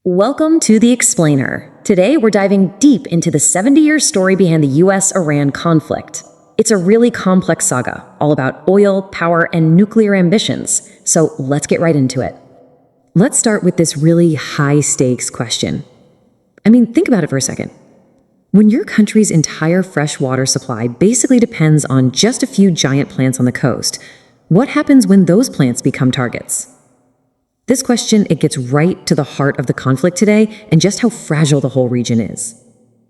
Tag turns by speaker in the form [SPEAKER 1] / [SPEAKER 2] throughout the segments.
[SPEAKER 1] Welcome to The Explainer. Today, we're diving deep into the 70-year story behind the US-Iran conflict. It's a really complex saga, all about oil, power, and nuclear ambitions. So let's get right into it. Let's start with this really high-stakes question. Think about it for a second. When your country's entire freshwater supply basically depends on just a few giant plants on the coast, what happens when those plants become targets? This question, it gets right to the heart of the conflict today and just how fragile the whole region is.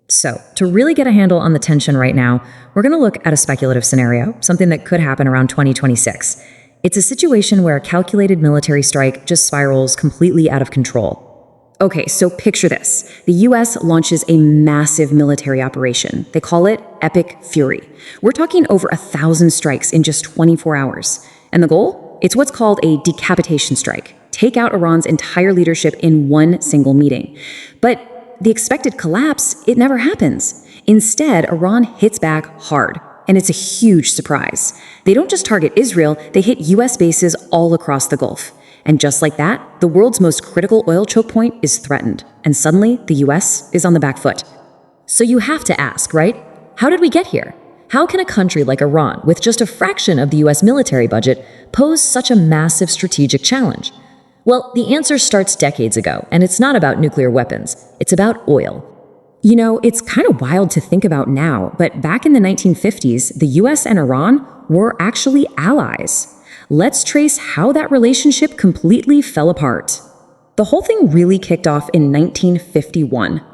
[SPEAKER 1] So, to really get a handle on the tension right now, we're going to look at a speculative scenario, something that could happen around 2026. It's a situation where a calculated military strike just spirals completely out of control. Okay, so picture this. The US launches a massive military operation. They call it Epic Fury. We're talking over 1,000 strikes in just 24 hours. And the goal? It's what's called a decapitation strike. Take out Iran's entire leadership in one single meeting. But the expected collapse, it never happens. Instead, Iran hits back hard, and it's a huge surprise. They don't just target Israel, they hit US bases all across the Gulf. And just like that, the world's most critical oil choke point is threatened, and suddenly the US is on the back foot. So you have to ask, right? How did we get here? How can a country like Iran, with just a fraction of the US military budget, pose such a massive strategic challenge? Well, the answer starts decades ago, and it's not about nuclear weapons. It's about oil. It's kind of wild to think about now, but back in the 1950s, the US and Iran were actually allies. Let's trace how that relationship completely fell apart. The whole thing really kicked off in 1951.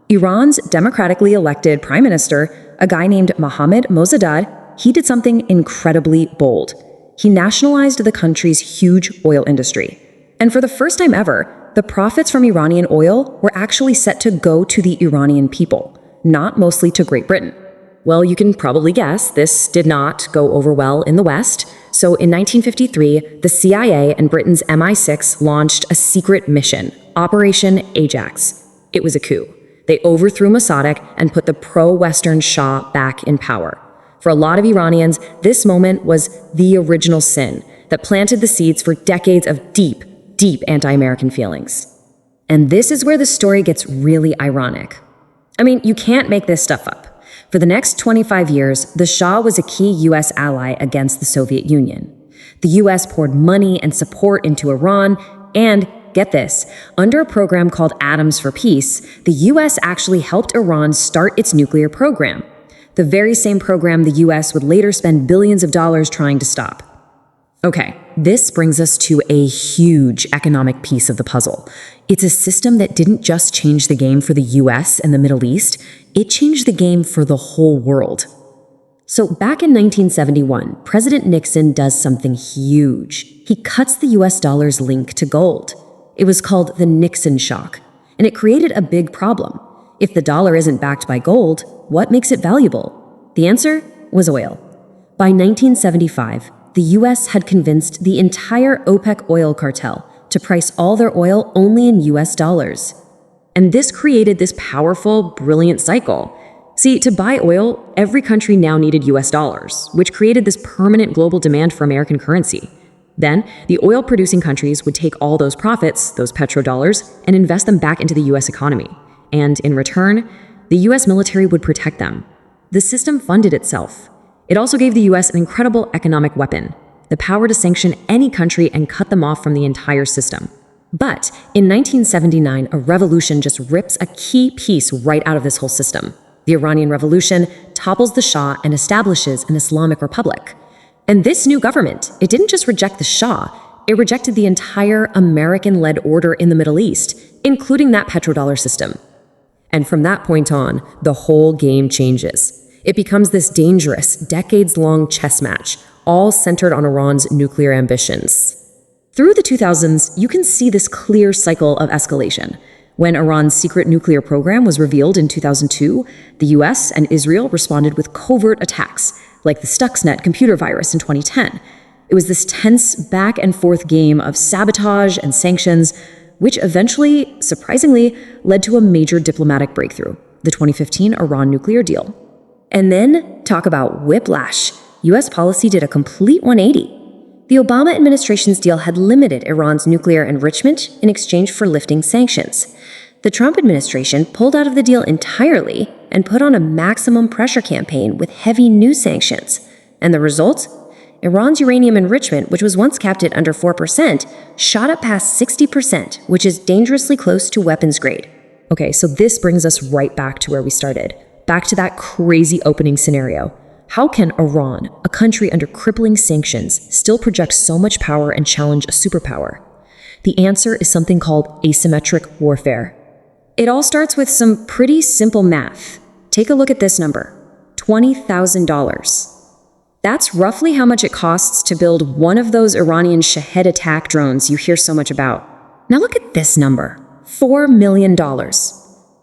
[SPEAKER 1] Iran's democratically elected prime minister, a guy named Mohammad Mossadegh, he did something incredibly bold. He nationalized the country's huge oil industry. And for the first time ever, the profits from Iranian oil were actually set to go to the Iranian people, not mostly to Great Britain. Well, you can probably guess this did not go over well in the West. So in 1953, the CIA and Britain's MI6 launched a secret mission, Operation Ajax. It was a coup. They overthrew Mossadegh and put the pro-Western Shah back in power. For a lot of Iranians, this moment was the original sin that planted the seeds for decades of deep anti-American feelings. And this is where the story gets really ironic. You can't make this stuff up. For the next 25 years, the Shah was a key US ally against the Soviet Union. The US poured money and support into Iran, and get this, under a program called Atoms for Peace, the US actually helped Iran start its nuclear program. The very same program the US would later spend billions of dollars trying to stop. Okay, this brings us to a huge economic piece of the puzzle. It's a system that didn't just change the game for the US and the Middle East, it changed the game for the whole world. So back in 1971, President Nixon does something huge. He cuts the US dollar's link to gold. It was called the Nixon shock, and it created a big problem. If the dollar isn't backed by gold, what makes it valuable? The answer was oil. By 1975, the US had convinced the entire OPEC oil cartel to price all their oil only in US dollars. And this created this powerful, brilliant cycle. See, to buy oil, every country now needed US dollars, which created this permanent global demand for American currency. Then, the oil-producing countries would take all those profits, those petrodollars, and invest them back into the US economy. And in return, the US military would protect them. The system funded itself. It also gave the US an incredible economic weapon, the power to sanction any country and cut them off from the entire system. But in 1979, a revolution just rips a key piece right out of this whole system. The Iranian Revolution topples the Shah and establishes an Islamic Republic. And this new government, it didn't just reject the Shah, it rejected the entire American-led order in the Middle East, including that petrodollar system. And from that point on, the whole game changes. It becomes this dangerous, decades-long chess match, all centered on Iran's nuclear ambitions. Through the 2000s, you can see this clear cycle of escalation. When Iran's secret nuclear program was revealed in 2002, the US and Israel responded with covert attacks, like the Stuxnet computer virus in 2010. It was this tense back-and-forth game of sabotage and sanctions, which eventually, surprisingly, led to a major diplomatic breakthrough, the 2015 Iran nuclear deal. And then, talk about whiplash. US policy did a complete 180. The Obama administration's deal had limited Iran's nuclear enrichment in exchange for lifting sanctions. The Trump administration pulled out of the deal entirely and put on a maximum pressure campaign with heavy new sanctions. And the result? Iran's uranium enrichment, which was once capped at under 4%, shot up past 60%, which is dangerously close to weapons grade. Okay, so this brings us right back to where we started, back to that crazy opening scenario. How can Iran, a country under crippling sanctions, still project so much power and challenge a superpower? The answer is something called asymmetric warfare. It all starts with some pretty simple math. Take a look at this number, $20,000. That's roughly how much it costs to build one of those Iranian Shahed attack drones you hear so much about. Now look at this number, $4 million.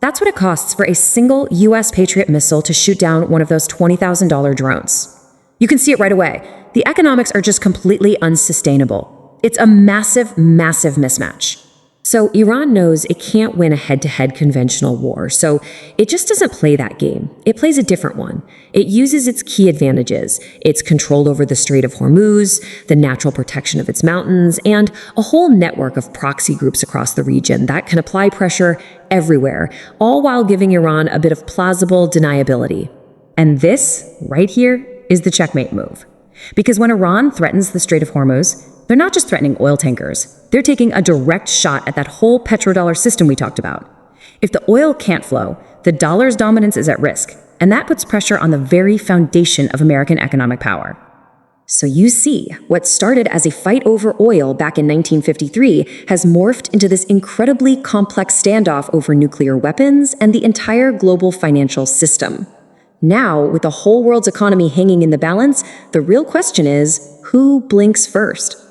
[SPEAKER 1] That's what it costs for a single US Patriot missile to shoot down one of those $20,000 drones. You can see it right away. The economics are just completely unsustainable. It's a massive, massive mismatch. So Iran knows it can't win a head-to-head conventional war, so it just doesn't play that game. It plays a different one. It uses its key advantages, its control over the Strait of Hormuz, the natural protection of its mountains, and a whole network of proxy groups across the region that can apply pressure everywhere, all while giving Iran a bit of plausible deniability. And this, right here, is the checkmate move. Because when Iran threatens the Strait of Hormuz, they're not just threatening oil tankers. They're taking a direct shot at that whole petrodollar system we talked about. If the oil can't flow, the dollar's dominance is at risk, and that puts pressure on the very foundation of American economic power. So you see, what started as a fight over oil back in 1953 has morphed into this incredibly complex standoff over nuclear weapons and the entire global financial system. Now, with the whole world's economy hanging in the balance, the real question is, who blinks first?